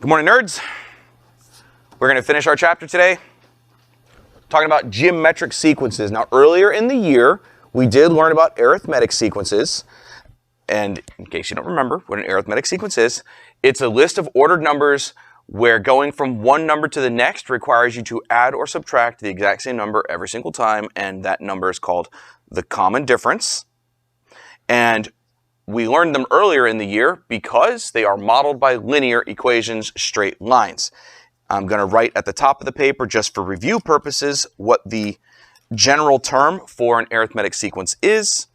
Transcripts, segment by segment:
Good morning, nerds. We're going to finish our chapter today talking about geometric sequences. Now, earlier in the year, we did learn about arithmetic sequences. And in case you don't remember what an arithmetic sequence is, it's a list of ordered numbers where going from one number to the next requires you to add or subtract the exact same number every single time, and that number is called the common difference. And we learned them earlier in the year because they are modeled by linear equations, straight lines. I'm going to write at the top of the paper, just for review purposes, what the general term for an arithmetic sequence is.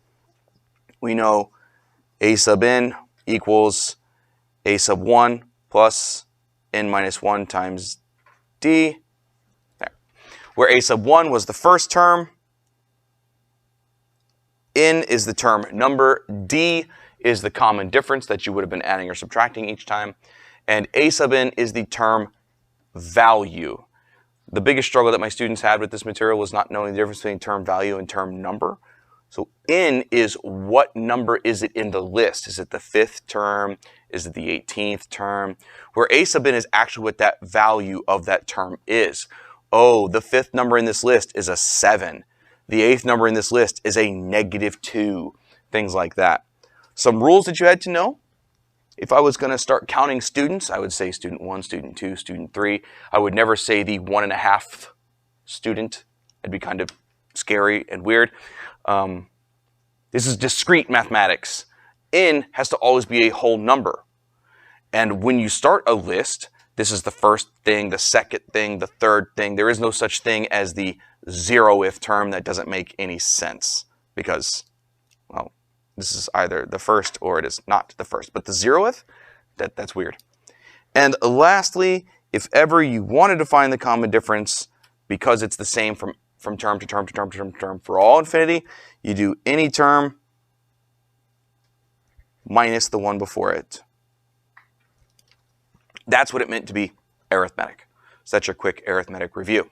We know a sub n equals a sub 1 plus n minus 1 times d. There. Where a sub 1 was the first term, n is the term number, d is the common difference that you would have been adding or subtracting each time, and a sub n is the term value. The biggest struggle that my students had with this material was not knowing the difference between term value and term number. So n is what number is it in the list? Is it the 5th term? Is it the 18th term? Where a sub n is actually what that value of that term is. Oh, the 5th number in this list is a 7. The 8th number in this list is a -2. Things like that. Some rules that you had to know. If I was going to start counting students, I would say student 1, student 2, student 3. I would never say the 1.5 student. It'd be kind of scary and weird. This is discrete mathematics. N has to always be a whole number. And when you start a list, this is the first thing, the second thing, the third thing. There is no such thing as the 0th term. That doesn't make any sense because, well, this is either the first or it is not the first. But the 0th, that's weird. And lastly, if ever you wanted to find the common difference, because it's the same from term to term to term to term to term for all infinity, you do any term minus the one before it. That's what it meant to be arithmetic. So that's your quick arithmetic review.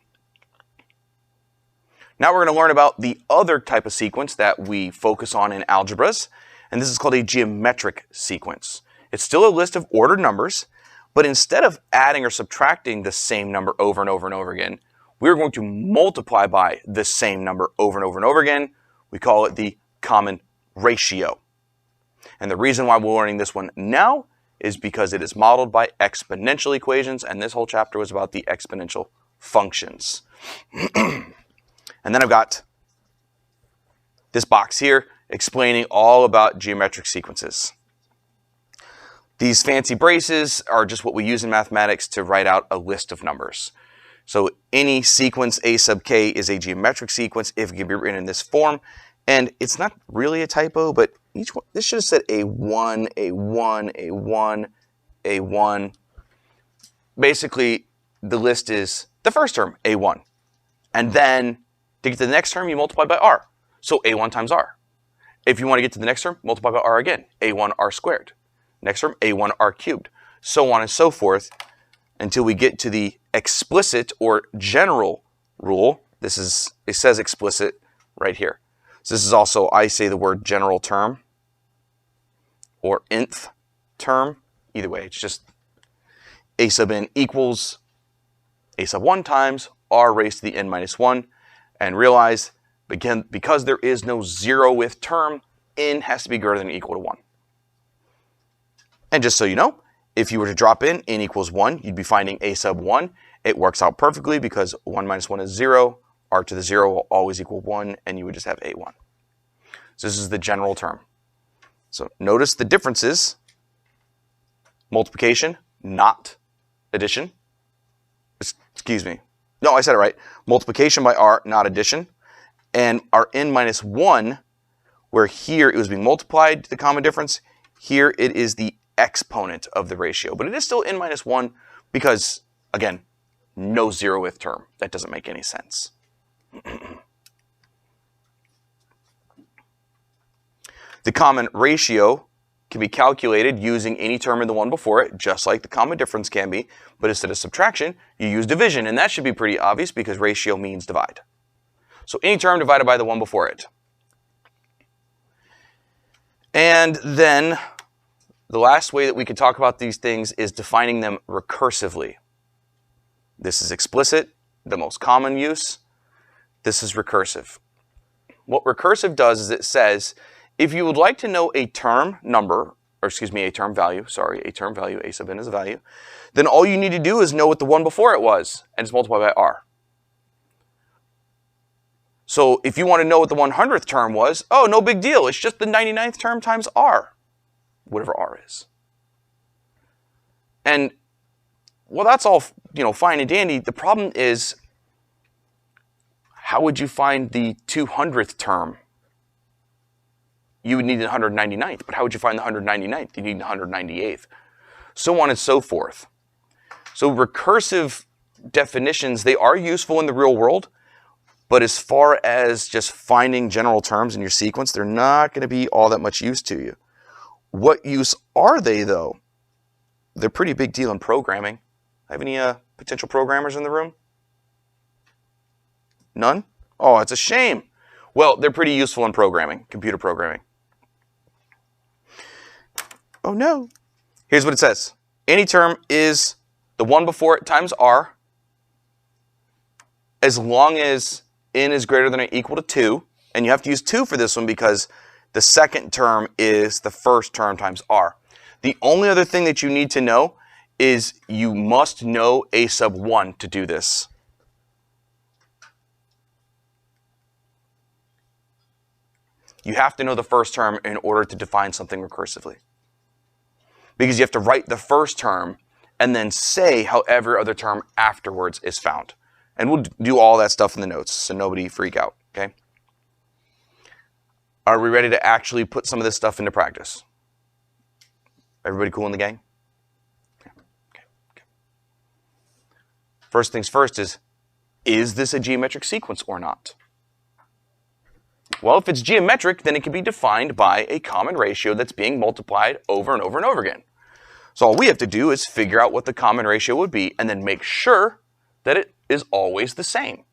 Now we're going to learn about the other type of sequence that we focus on in algebras, and this is called a geometric sequence. It's still a list of ordered numbers, but instead of adding or subtracting the same number over and over and over again, we're going to multiply by the same number over and over and over again. We call it the common ratio. And the reason why we're learning this one now is because it is modeled by exponential equations, and this whole chapter was about the exponential functions. And then I've got this box here explaining all about geometric sequences. These fancy braces are just what we use in mathematics to write out a list of numbers. So any sequence a sub k is a geometric sequence if it can be written in this form. And it's not really a typo, but each one, this should have said A1, A1, A1, A1. Basically, the list is the first term, A1. And then to get to the next term, you multiply by r. So A1 times r. If you want to get to the next term, multiply by r again. A1 r squared. Next term, A1 r cubed. So on and so forth until we get to the explicit or general rule. It says explicit right here. So this is also, I say the word general term or nth term. Either way, it's just a sub n equals a sub 1 times r raised to the n minus 1. And realize, again, because there is no 0th term, n has to be greater than or equal to 1. And just so you know, if you were to drop in n equals 1, you'd be finding a sub 1. It works out perfectly because 1 minus 1 is 0. R to the 0 will always equal 1, and you would just have a1. So this is the general term. So notice the differences. Multiplication, not addition. Excuse me. No, I said it right. Multiplication by r, not addition. And our n minus 1, where here it was being multiplied to the common difference, here it is the exponent of the ratio. But it is still n minus 1 because, again, no 0th term. That doesn't make any sense. The common ratio can be calculated using any term in the one before it, just like the common difference can be. But instead of subtraction, you use division. And that should be pretty obvious because ratio means divide. So any term divided by the one before it. And then the last way that we could talk about these things is defining them recursively. This is explicit, the most common use. This is recursive. What recursive does is it says, if you would like to know a term number, or excuse me, a term value, a sub n is a value, then all you need to do is know what the one before it was, and just multiply by r. So if you want to know what the 100th term was, oh, no big deal. It's just the 99th term times r, whatever r is. And, well, that's all, fine and dandy. The problem is, how would you find the 200th term? You would need the 199th, but how would you find the 199th? You need the 198th. So on and so forth. So recursive definitions, they are useful in the real world, but as far as just finding general terms in your sequence, they're not going to be all that much use to you. What use are they, though? They're a pretty big deal in programming. Have any potential programmers in the room? None? Oh, it's a shame. Well, they're pretty useful in programming, computer programming. Oh, no. Here's what it says. Any term is the one before it times r, as long as n is greater than or equal to 2. And you have to use 2 for this one because the second term is the first term times r. The only other thing that you need to know is you must know a sub 1 to do this. You have to know the first term in order to define something recursively. Because you have to write the first term and then say how every other term afterwards is found. And we'll do all that stuff in the notes, so nobody freak out, okay? Are we ready to actually put some of this stuff into practice? Everybody cool in the gang? Okay. First things first is this a geometric sequence or not? Well, if it's geometric, then it can be defined by a common ratio that's being multiplied over and over and over again. So all we have to do is figure out what the common ratio would be and then make sure that it is always the same.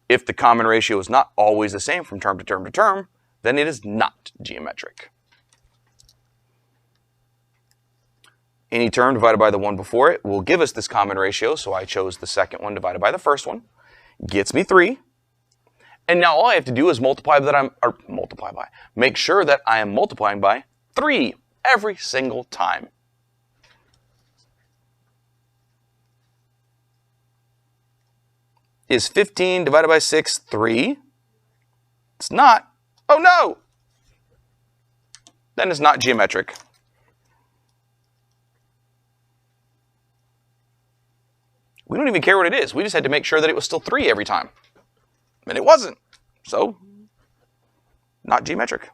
If the common ratio is not always the same from term to term to term, then it is not geometric. Any term divided by the one before it will give us this common ratio, so I chose the second one divided by the first one. Gets me 3. And now all I have to do is make sure that I am multiplying by 3 every single time. Is 15 divided by 6 3? It's not. Oh no! Then it's not geometric. We don't even care what it is. We just had to make sure that it was still 3 every time. And it wasn't. So, not geometric.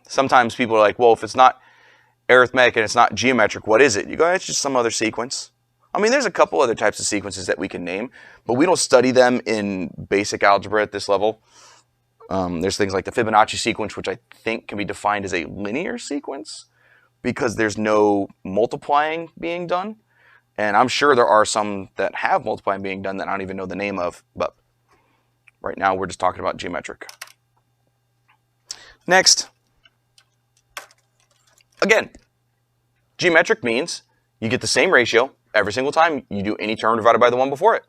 Sometimes people are like, well, if it's not arithmetic and it's not geometric, what is it? You go, it's just some other sequence. I mean, there's a couple other types of sequences that we can name, but we don't study them in basic algebra at this level. There's things like the Fibonacci sequence, which I think can be defined as a linear sequence because there's no multiplying being done. And I'm sure there are some that have multiplying being done that I don't even know the name of, but right now we're just talking about geometric. Next. Again, geometric means you get the same ratio every single time you do any term divided by the one before it.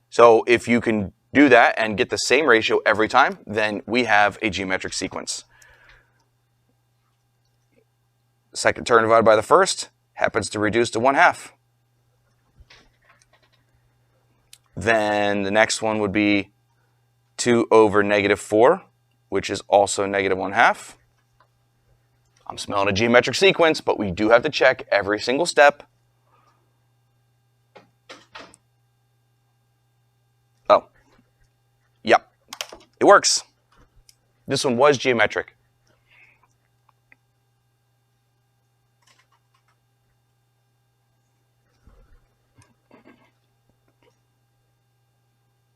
So if you can do that and get the same ratio every time, then we have a geometric sequence. Second term divided by the first happens to reduce to 1/2. Then the next one would be 2 over -4, which is also -1/2. I'm smelling a geometric sequence, but we do have to check every single step. Oh, yep, it works. This one was geometric.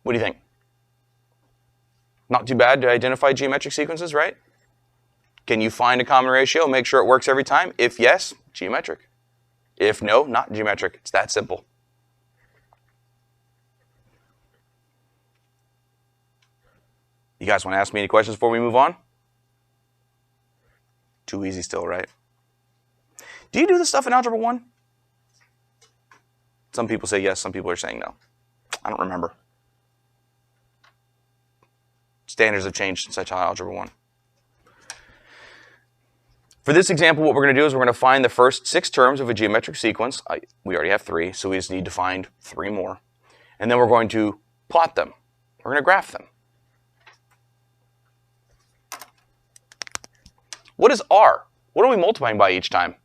What do you think? Not too bad to identify geometric sequences, right? Can you find a common ratio, make sure it works every time? If yes, geometric. If no, not geometric. It's that simple. You guys want to ask me any questions before we move on? Too easy still, right? Do you do this stuff in Algebra 1? Some people say yes, some people are saying no. I don't remember. Standards have changed since I taught Algebra 1. For this example, what we're going to do is we're going to find the first 6 terms of a geometric sequence. We already have 3, so we just need to find 3 more. And then we're going to plot them. We're going to graph them. What is R? What are we multiplying by each time?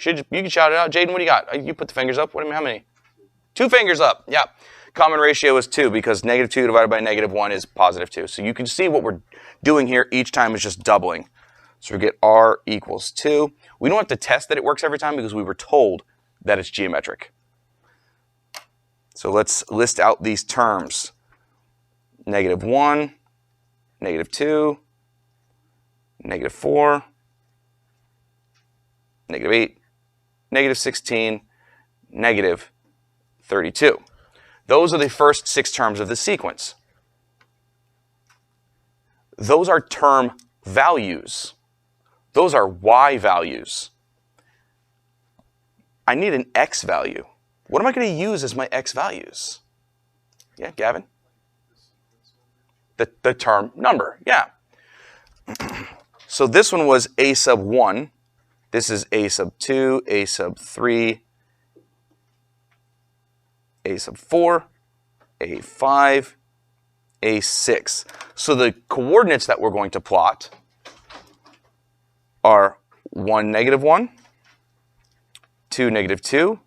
You can shout it out. Jaden, what do you got? You put the fingers up. What do you mean, how many? 2 fingers up. Yeah. Common ratio is 2 because -2 divided by -1 is +2. So you can see what we're doing here each time is just doubling. So we get R equals 2. We don't have to test that it works every time because we were told that it's geometric. So let's list out these terms. -1, -2, -4, -8, -16, -32. Those are the first 6 terms of the sequence. Those are term values. Those are y values. I need an x value. What am I going to use as my x values? Yeah, Gavin? The term number, yeah. So this one was a sub 1. This is a sub 2, a sub 3, a sub 4, a 5, a 6. So the coordinates that we're going to plot are 1, -1, 2, -2,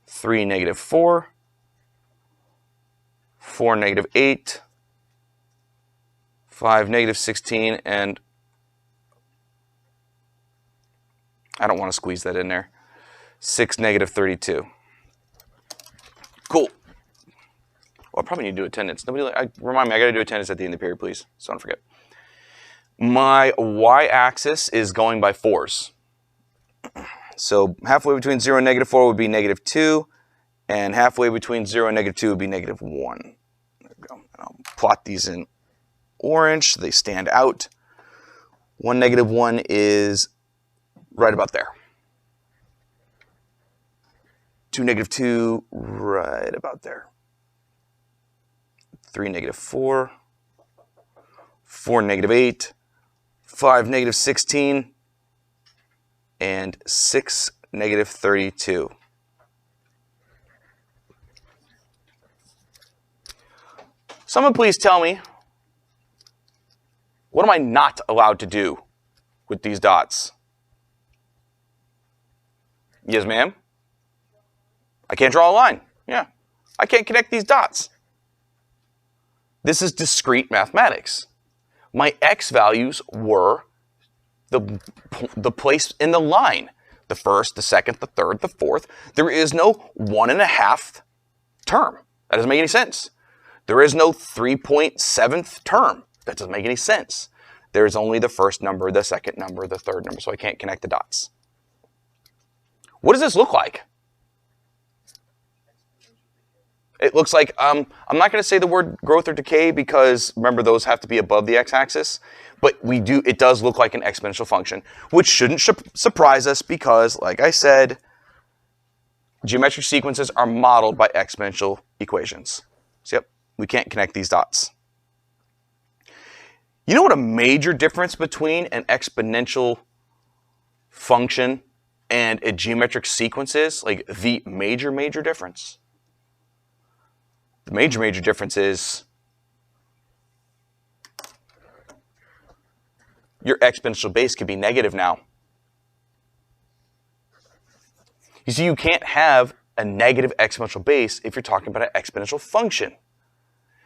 3, -4, 4, -8, 5, -16, and I don't want to squeeze that in there, 6, -32. Cool. Well, I probably need to do attendance. Remind me, I got to do attendance at the end of the period, please, so don't forget. My y-axis is going by 4s. So halfway between 0 and -4 would be -2, and halfway between 0 and -2 would be -1. There we go. And I'll plot these in orange so they stand out. 1, -1 is right about there. 2, -2, right about there. 3, -4, 4, -8, 5, -16, and 6, -32. Someone please tell me, what am I not allowed to do with these dots? Yes, ma'am? I can't draw a line. Yeah. I can't connect these dots. This is discrete mathematics. My x values were the place in the line. The first, the second, the third, the fourth. There is no 1.5 term. That doesn't make any sense. There is no 3.7th term. That doesn't make any sense. There is only the first number, the second number, the third number, so I can't connect the dots. What does this look like? It looks like, I'm not going to say the word growth or decay because, remember, those have to be above the x-axis. But it does look like an exponential function, which shouldn't surprise us because, like I said, geometric sequences are modeled by exponential equations. So, yep, we can't connect these dots. You know what a major difference between an exponential function and a geometric sequence is? Like, the major difference. The major difference is your exponential base could be negative now. You see, you can't have a negative exponential base if you're talking about an exponential function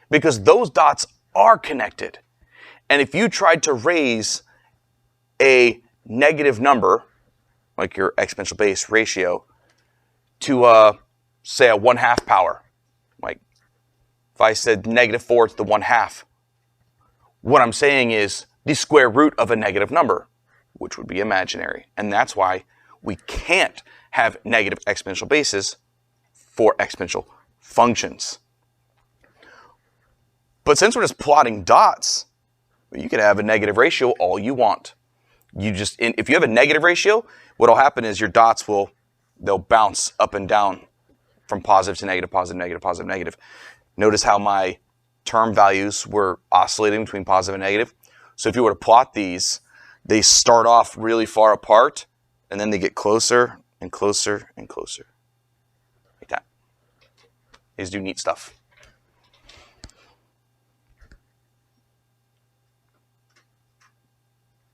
because those dots are connected. And if you tried to raise a negative number, like your exponential base ratio, to say a 1/2 power, like if I said -4 to the 1/2, what I'm saying is the square root of a negative number, which would be imaginary. And that's why we can't have negative exponential bases for exponential functions. But since we're just plotting dots, you can have a negative ratio all you want. if you have a negative ratio, what'll happen is your dots they'll bounce up and down from positive to negative, positive, negative, positive, negative. Notice how my term values were oscillating between positive and negative. So if you were to plot these, they start off really far apart, and then they get closer and closer and closer. Like that. These do neat stuff.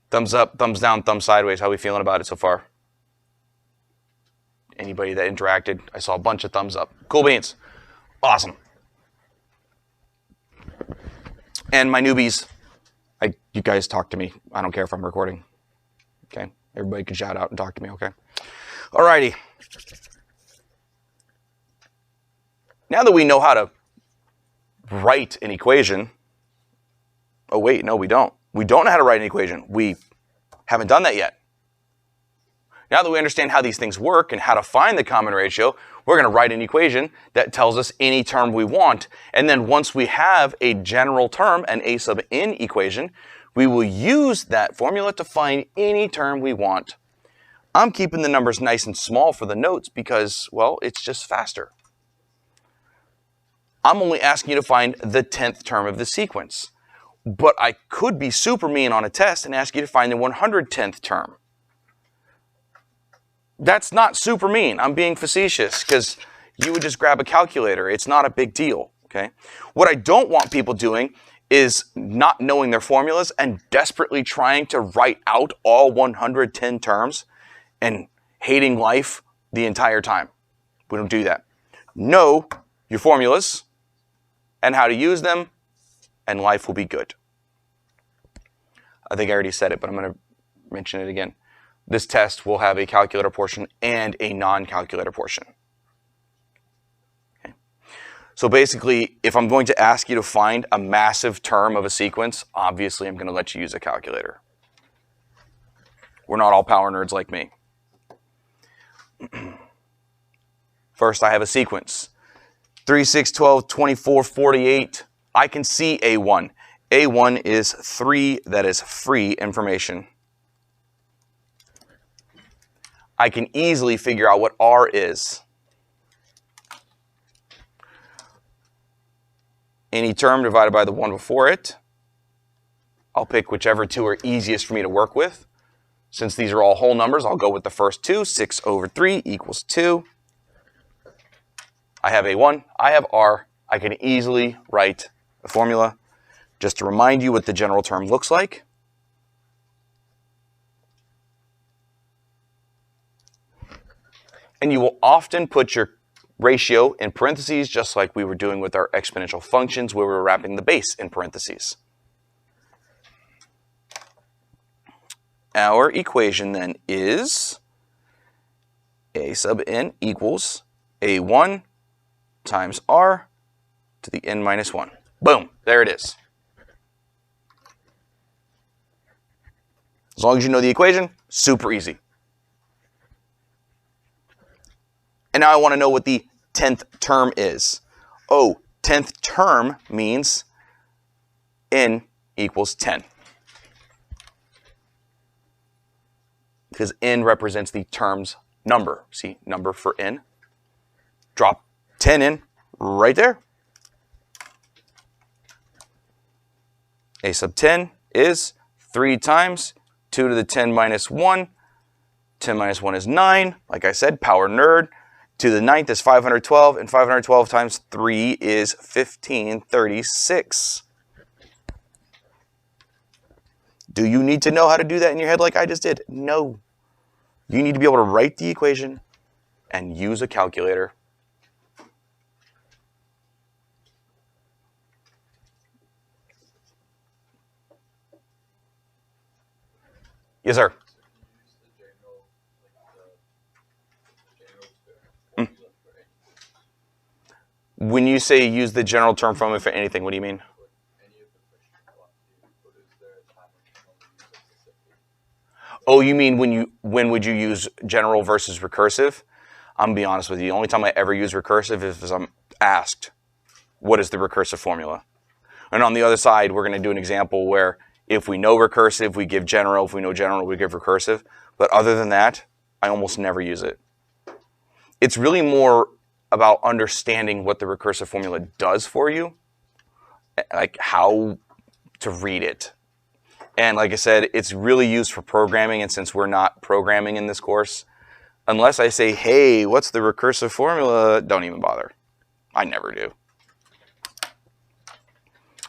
Thumbs up, thumbs down, thumbs sideways. How are we feeling about it so far? Anybody that interacted? I saw a bunch of thumbs up. Cool beans. Awesome. And my newbies, you guys talk to me. I don't care if I'm recording. Okay? Everybody can shout out and talk to me, okay? Alrighty. Now that we know how to write an equation, oh wait, no we don't. We don't know how to write an equation. We haven't done that yet. Now that we understand how these things work and how to find the common ratio, we're going to write an equation that tells us any term we want. And then once we have a general term, an a sub n equation, we will use that formula to find any term we want. I'm keeping the numbers nice and small for the notes because, well, it's just faster. I'm only asking you to find the 10th term of the sequence. But I could be super mean on a test and ask you to find the 110th term. That's not super mean. I'm being facetious because you would just grab a calculator. It's not a big deal, okay? What I don't want people doing is not knowing their formulas and desperately trying to write out all 110 terms and hating life the entire time. We don't do that. Know your formulas and how to use them, and life will be good. I think I already said it, but I'm going to mention it again. This test will have a calculator portion and a non-calculator portion. Okay. So basically, if I'm going to ask you to find a massive term of a sequence, obviously I'm going to let you use a calculator. We're not all power nerds like me. First, I have a sequence. 3, 6, 12, 24, 48. I can see A1. A1 is 3, that is free information. I can easily figure out what R is. Any term divided by the 1 before it. I'll pick whichever two are easiest for me to work with. Since these are all whole numbers, I'll go with the first two. 6 over 3 equals 2. I have A1, I have R. I can easily write a formula. Just to remind you what the general term looks like. And you will often put your ratio in parentheses, just like we were doing with our exponential functions, where we were wrapping the base in parentheses. Our equation then is a sub n equals a1 times r to the n minus 1. Boom, there it is. As long as you know the equation, super easy. And now I want to know what the 10th term is. Oh, 10th term means n equals 10. Because n represents the term's number. See, number for n. Drop 10 in right there. A sub 10 is 3 times 2 to the 10 minus 1. 10 minus 1 is 9. Like I said, power nerd. 2 to the 9th is 512, and 512 times 3 is 1536. Do you need to know how to do that in your head like I just did? No. You need to be able to write the equation and use a calculator. Yes, sir. When you say use the general term from it for anything, what do you mean? Oh, you mean when would you use general versus recursive? I'm going to be honest with you. The only time I ever use recursive is if I'm asked, what is the recursive formula? And on the other side, we're going to do an example where If we know recursive, we give general. If we know general, we give recursive. But other than that, I almost never use it. It's really more about understanding what the recursive formula does for you, like how to read it. And like I said, it's really used for programming, and since we're not programming in this course, unless I say, hey, what's the recursive formula, don't even bother. I never do.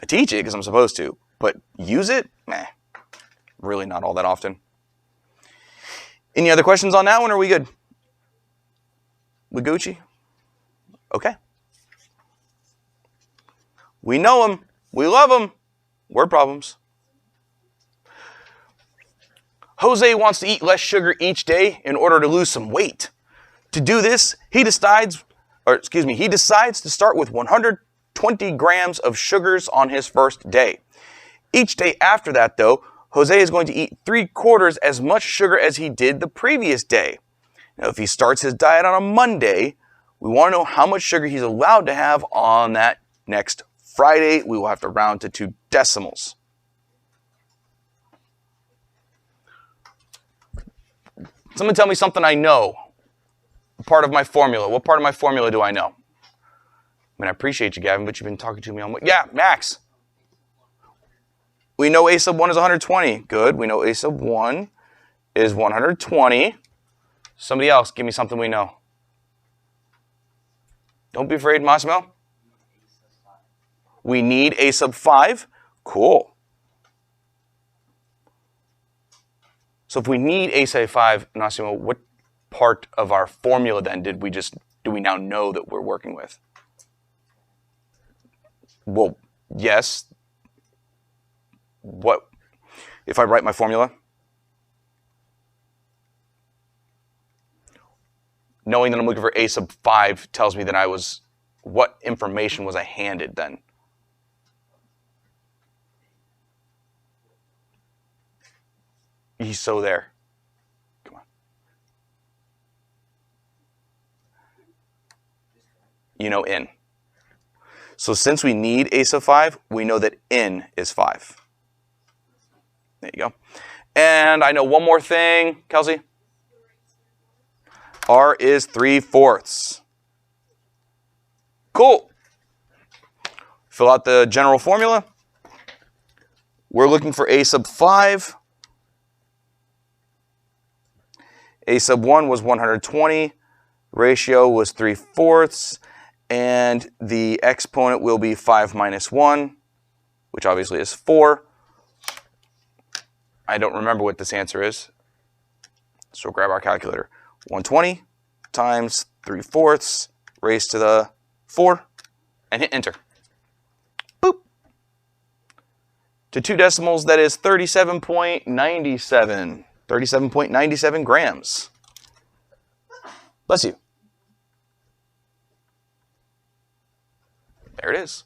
I teach it because I'm supposed to, but use it? Meh. Really not all that often. Any other questions on that one, or are we good? We Gucci? Okay. We know them. We love them. Word problems. Jose wants to eat less sugar each day in order to lose some weight. To do this, he decides to start with 120 grams of sugars on his first day. Each day after that, though, Jose is going to eat 3/4 as much sugar as he did the previous day. Now, if he starts his diet on a Monday, we want to know how much sugar he's allowed to have on that next Friday. We will have to round to 2 decimals. Someone tell me something I know. Part of my formula. What part of my formula do I know? I mean, I appreciate you, Gavin, but you've been talking to me on what? Yeah, Max. We know a sub 1 is 120. Good. We know a sub 1 is 120. Somebody else, give me something we know. Don't be afraid, Massimo. We need a sub 5. Cool. So if we need a sub 5, Massimo, what part of our formula then do we now know that we're working with? Well, yes. What if I write my formula? Knowing that I'm looking for a sub 5 tells me that what information was I handed then? He's so there. Come on. You know in. So since we need a sub 5, we know that in is 5. There you go. And I know one more thing, Kelsey. R is 3/4. Cool. Fill out the general formula. We're looking for a sub 5. A sub 1 was 120. Ratio was 3/4. And the exponent will be 5 minus 1, which obviously is 4. I don't remember what this answer is. So we'll grab our calculator. 120 times 3/4 raised to the 4 and hit enter. Boop. To 2 decimals, that is 37.97. 37.97 grams. Bless you. There it is.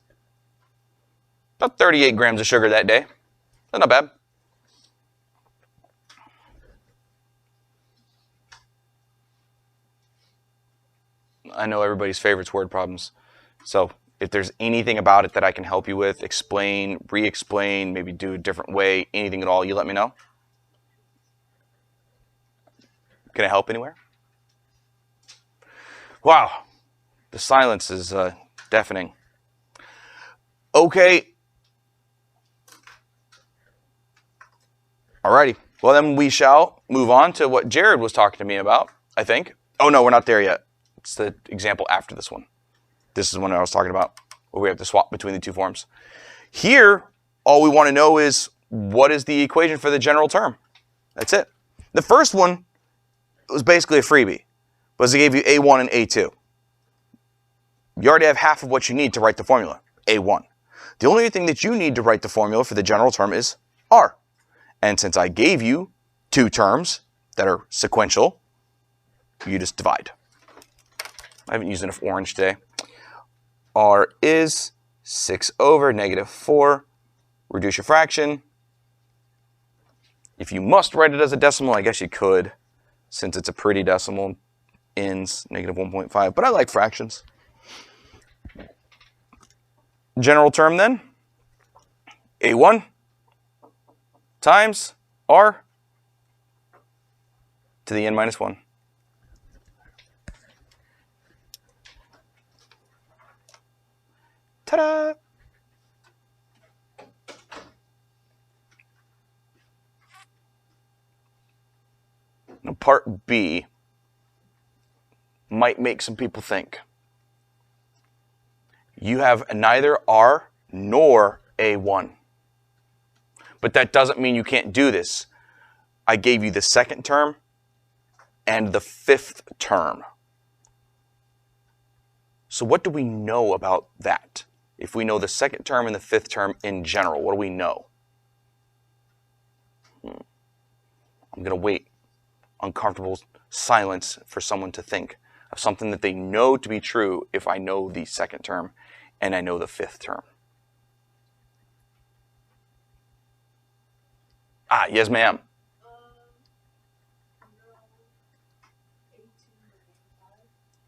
About 38 grams of sugar that day. That's not bad. I know everybody's favorite is word problems. So if there's anything about it that I can help you with, explain, re-explain, maybe do a different way, anything at all, you let me know. Can I help anywhere? Wow. The silence is deafening. Okay. Alrighty. Well, then we shall move on to what Jared was talking to me about, I think. Oh, no, we're not there yet. It's the example after this one. This is one I was talking about, where we have to swap between the two forms. Here, all we want to know is, what is the equation for the general term? That's it. The first one was basically a freebie, because they gave you A1 and A2. You already have half of what you need to write the formula, A1. The only thing that you need to write the formula for the general term is R. And since I gave you 2 terms that are sequential, you just divide. I haven't used enough orange today. R is 6/-4. Reduce your fraction. If you must write it as a decimal, I guess you could, since it's a pretty decimal. Ins, -1.5. But I like fractions. General term then, A1 times r to the n minus 1. Ta-da! Now, part B might make some people think. You have neither R nor A1. But that doesn't mean you can't do this. I gave you the second term and the fifth term. So what do we know about that? If we know the second term and the fifth term in general, what do we know? I'm going to wait. Uncomfortable silence for someone to think of something that they know to be true if I know the second term and I know the fifth term. Ah, yes, ma'am.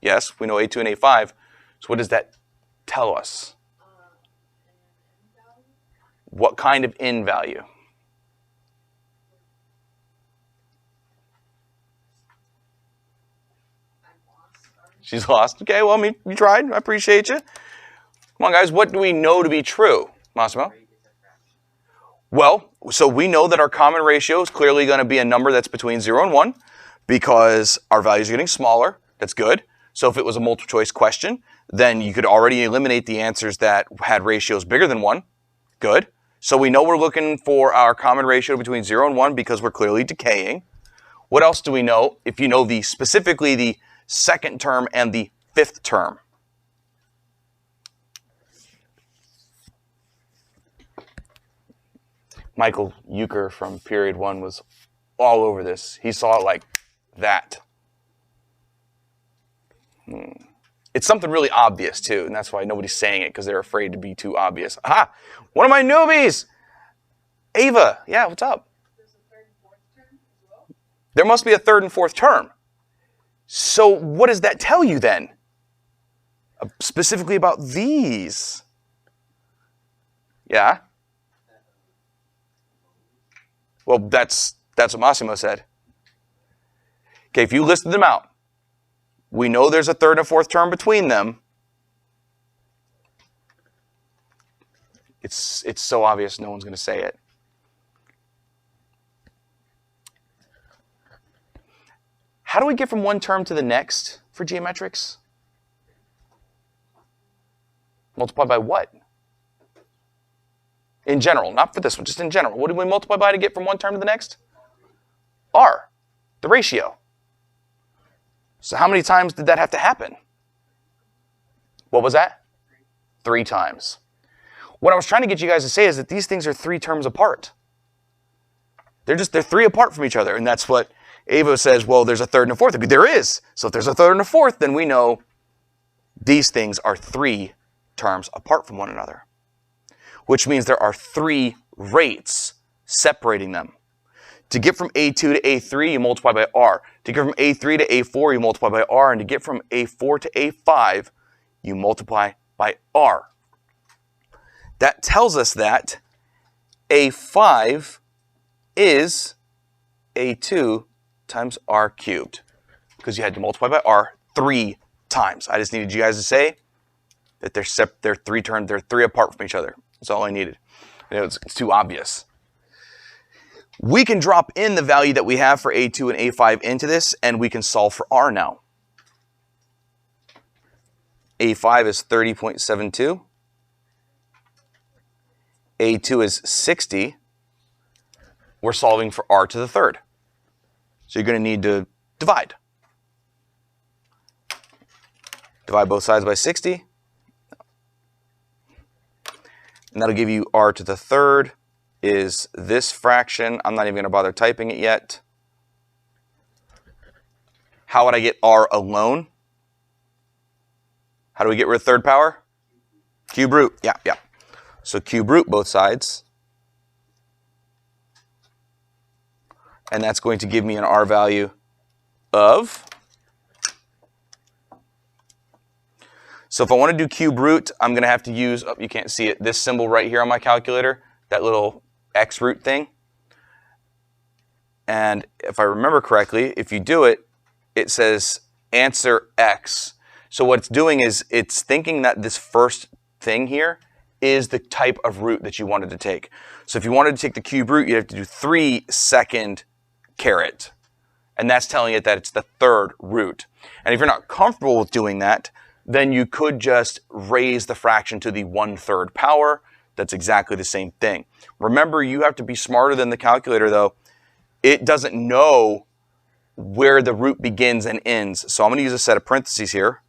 Yes, we know A2 and A5. So what does that tell us? What kind of n value? She's lost. Okay, well, I mean, you tried. I appreciate you. Come on, guys. What do we know to be true? Massimo? Well, so we know that our common ratio is clearly going to be a number that's between 0 and 1 because our values are getting smaller. That's good. So if it was a multiple choice question, then you could already eliminate the answers that had ratios bigger than 1. Good. So we know we're looking for our common ratio between 0 and 1 because we're clearly decaying. What else do we know if you know specifically the second term and the fifth term? Michael Euchre from period 1 was all over this. He saw it like that. It's something really obvious too, and that's why nobody's saying it because they're afraid to be too obvious. Aha! One of my newbies! Ava, yeah, what's up? There's a third and fourth term as well? There must be a third and fourth term. So what does that tell you then? Specifically about these. Yeah? Well, that's what Massimo said. Okay, if you listed them out, we know there's a third and fourth term between them. It's so obvious no one's going to say it. How do we get from one term to the next for geometrics? Multiply by what? In general, not for this one, just in general. What do we multiply by to get from one term to the next? R, the ratio. So how many times did that have to happen? What was that? 3 times. What I was trying to get you guys to say is that these things are 3 terms apart. They're 3 apart from each other, and that's what Ava says, well, there's a third and a fourth. There is. So if there's a third and a fourth, then we know these things are 3 terms apart from one another, which means there are 3 rates separating them. To get from A2 to A3, you multiply by R. To get from A3 to A4, you multiply by R. And to get from A4 to A5, you multiply by R. That tells us that A5 is A2 times R cubed, because you had to multiply by R 3 times. I just needed you guys to say that they're 3 terms, they're 3 apart from each other. That's all I needed. It's too obvious. We can drop in the value that we have for A2 and A5 into this, and we can solve for R now. A5 is 30.72. A2 is 60. We're solving for R to the third. So you're going to need to divide. Divide both sides by 60. And that'll give you R to the third is this fraction. I'm not even going to bother typing it yet. How would I get R alone? How do we get rid of third power? Cube root. Yeah. So cube root both sides. And that's going to give me an R value of. So if I want to do cube root, I'm going to have to use, oh, you can't see it, this symbol right here on my calculator, that little X root thing. And if I remember correctly, if you do it, it says answer X. So what it's doing is it's thinking that this first thing here is the type of root that you wanted to take. So if you wanted to take the cube root, you have to do 3 second caret. And that's telling it that it's the third root. And if you're not comfortable with doing that, then you could just raise the fraction to the 1/3 power. That's exactly the same thing. Remember, you have to be smarter than the calculator though. It doesn't know where the root begins and ends. So I'm going to use a set of parentheses here.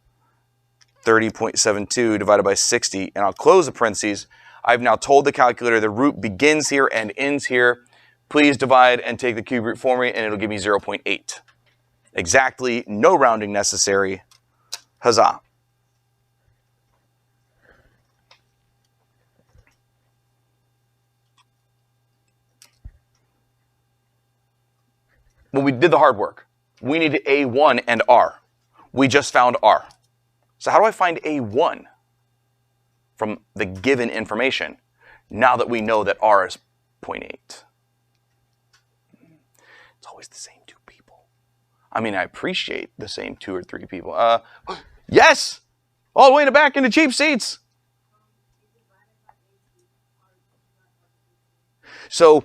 30.72 divided by 60, and I'll close the parentheses. I've now told the calculator the root begins here and ends here. Please divide and take the cube root for me, and it'll give me 0.8. Exactly, no rounding necessary. Huzzah. Well, we did the hard work. We needed A1 and R. We just found R. So how do I find A1 from the given information now that we know that R is 0.8? It's always the same 2 people. I mean, I appreciate the same 2 or 3 people. Yes! All the way in the back in the cheap seats. So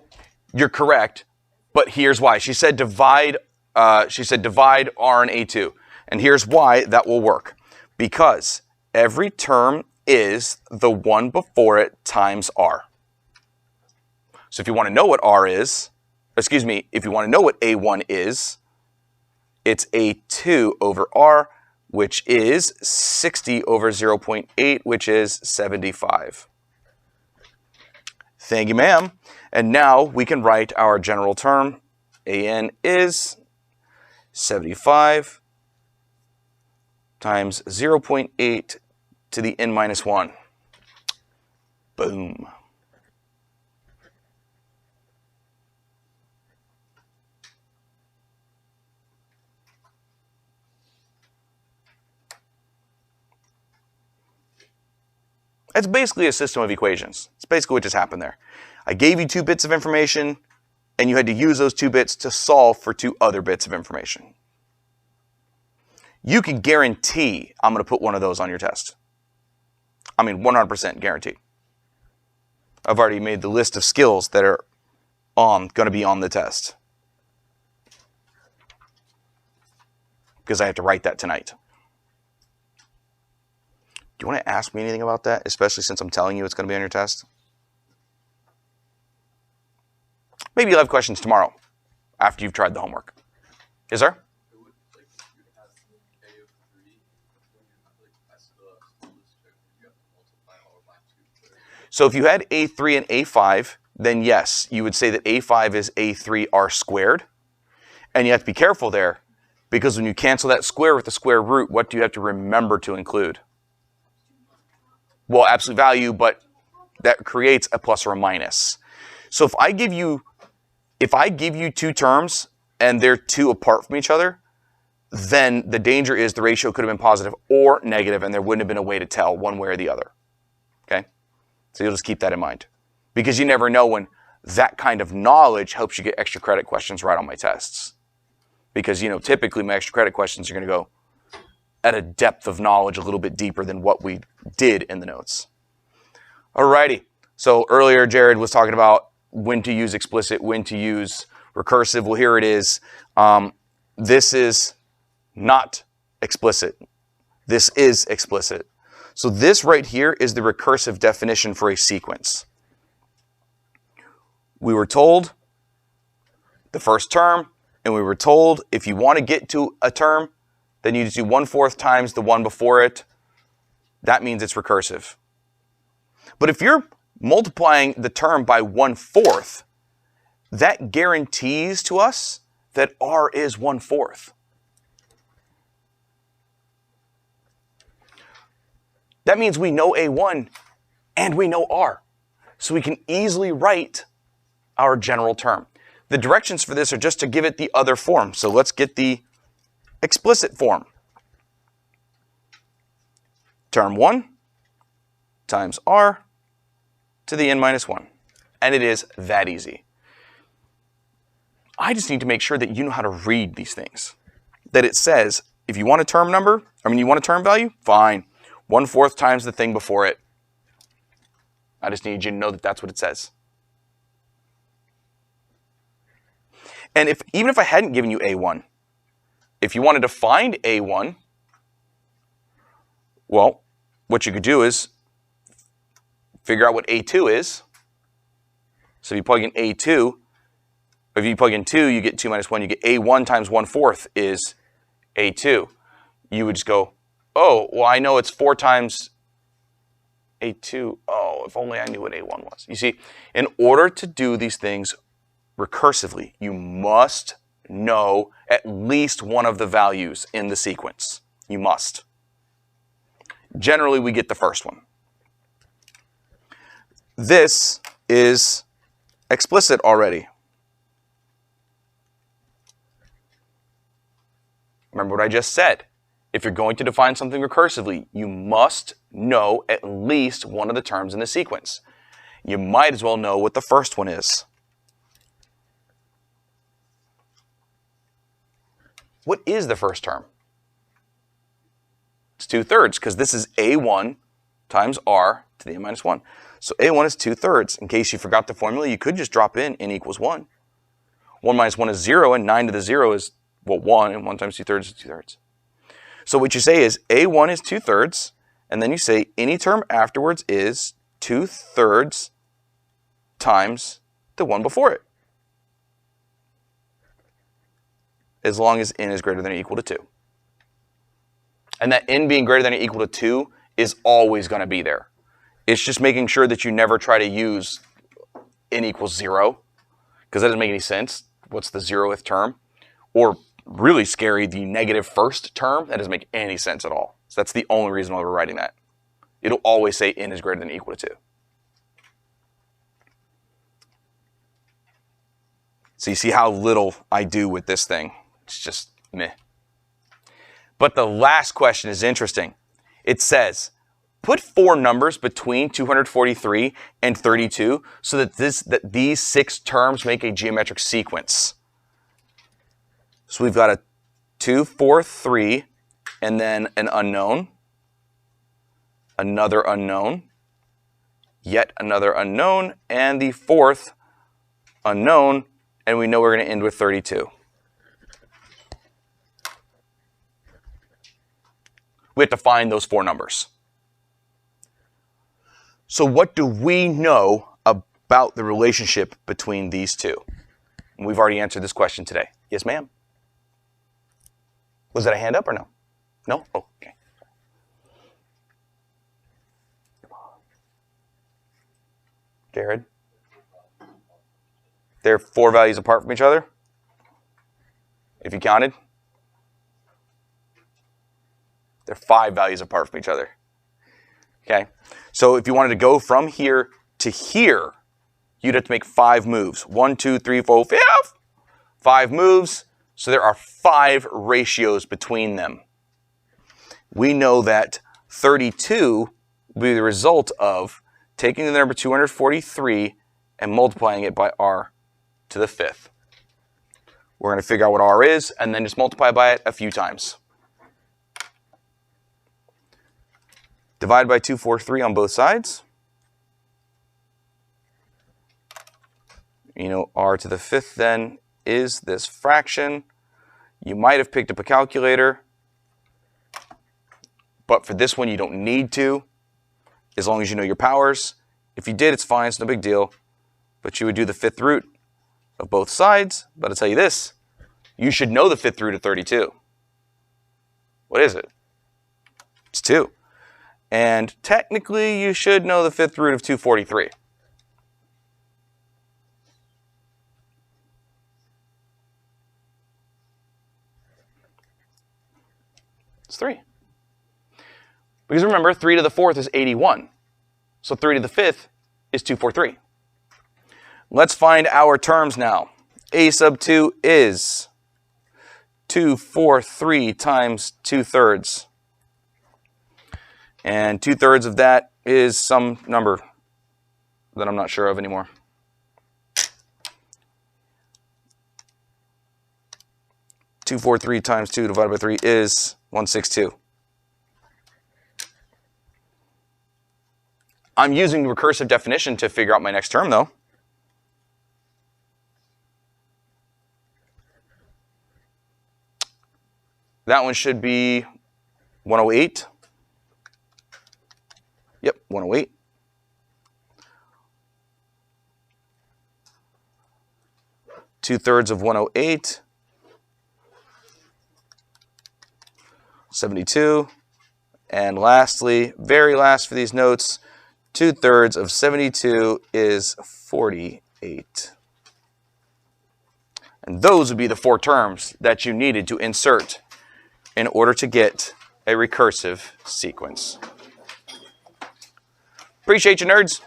you're correct, but here's why. She said divide R and A2. And here's why that will work. Because every term is the one before it times R. So if you want to know what R is, excuse me, if you want to know what A1 is, it's A2 over R, which is 60 over 0.8, which is 75. Thank you, ma'am. And now we can write our general term. AN is 75 times 0.8 to the n minus 1. Boom. It's basically a system of equations. It's basically what just happened there. I gave you 2 bits of information, and you had to use those 2 bits to solve for 2 other bits of information. You can guarantee I'm going to put one of those on your test. I mean, 100% guarantee. I've already made the list of skills that are going to be on the test. Because I have to write that tonight. Do you want to ask me anything about that, especially since I'm telling you it's going to be on your test? Maybe you'll have questions tomorrow after you've tried the homework. Is there? So if you had A3 and A5, then yes, you would say that A5 is A3R squared. And you have to be careful there, because when you cancel that square with the square root, what do you have to remember to include? Well, absolute value, but that creates a plus or a minus. So if I give you 2 terms and they're 2 apart from each other, then the danger is the ratio could have been positive or negative, and there wouldn't have been a way to tell one way or the other. Okay? So you'll just keep that in mind. Because you never know when that kind of knowledge helps you get extra credit questions right on my tests. Because, typically my extra credit questions are going to go at a depth of knowledge a little bit deeper than what we did in the notes. Alrighty. So earlier Jared was talking about when to use explicit, when to use recursive. Well, here it is. This is not explicit. This is explicit. So this right here is the recursive definition for a sequence. We were told the first term, and we were told if you want to get to a term, then you just do 1/4 times the one before it. That means it's recursive. But if you're multiplying the term by 1/4, that guarantees to us that R is 1/4. That means we know A1 and we know R. So we can easily write our general term. The directions for this are just to give it the other form. So let's get the explicit form. Term 1 times R to the n minus 1. And it is that easy. I just need to make sure that you know how to read these things. That it says, if you want a term number, you want a term value, fine. 1/4 times the thing before it. I just need you to know that that's what it says. And even if I hadn't given you A1, if you wanted to find A1, well, what you could do is figure out what A2 is. So if you plug in A2, if you plug in 2, you get 2 minus 1. You get A1 times 1/4 is A2. You would just go, oh, well, I know it's 4 times A2. Oh, if only I knew what A1 was. You see, in order to do these things recursively, you must know at least one of the values in the sequence. You must. Generally, we get the first one. This is explicit already. Remember what I just said. If you're going to define something recursively, you must know at least one of the terms in the sequence. You might as well know what the first one is. What is the first term? It's 2/3, because this is A1 times R to the n minus 1. So A1 is 2/3. In case you forgot the formula, you could just drop in n equals 1. 1 minus 1 is 0, and 9 to the 0 is, well, 1, and 1 times 2/3 is 2/3. So what you say is A1 is 2/3, and then you say any term afterwards is 2/3 times the one before it, as long as n is greater than or equal to 2. And that n being greater than or equal to 2 is always going to be there. It's just making sure that you never try to use n equals 0, because that doesn't make any sense. What's the 0th term? Or really scary, the negative first term. That doesn't make any sense at all. So that's the only reason why we're writing that. It'll always say n is greater than or equal to 2. So you see how little I do with this thing. It's just meh. But the last question is interesting. It says, put 4 numbers between 243 and 32 so that these 6 terms make a geometric sequence. So we've got a 2, 4, 3, and then an unknown, another unknown, yet another unknown, and the 4th unknown, and we know we're going to end with 32. We have to find those 4 numbers. So what do we know about the relationship between these two? And we've already answered this question today. Yes, ma'am? Was that a hand up or no? No? Oh, okay. Jared? They're 4 values apart from each other? If you counted? They're 5 values apart from each other. Okay? So if you wanted to go from here to here, you'd have to make 5 moves. 1, 2, 3, 4, 5. 5 moves. So there are 5 ratios between them. We know that 32 will be the result of taking the number 243 and multiplying it by r to the 5th. We're going to figure out what r is and then just multiply by it a few times. Divide by 243 on both sides. You know, r to the 5th then is this fraction. You might have picked up a calculator, but for this one you don't need to, as long as you know your powers. If you did, it's fine, it's no big deal. But you would do the 5th root of both sides. But I'll tell you this, you should know the 5th root of 32. What is it? It's 2. And technically, you should know the 5th root of 243. It's 3. Because remember, 3 to the 4th is 81. So 3 to the 5th is 243. Let's find our terms now. A sub 2 is 243 times 2/3. And 2/3 of that is some number that I'm not sure of anymore. 243 times 2 divided by 3 is 162. I'm using the recursive definition to figure out my next term, though. That one should be 108. Yep, 108. Two-thirds of 108. 72. And lastly, very last for these notes, 2/3 of 72 is 48. And those would be the 4 terms that you needed to insert in order to get a recursive sequence. Appreciate you, nerds.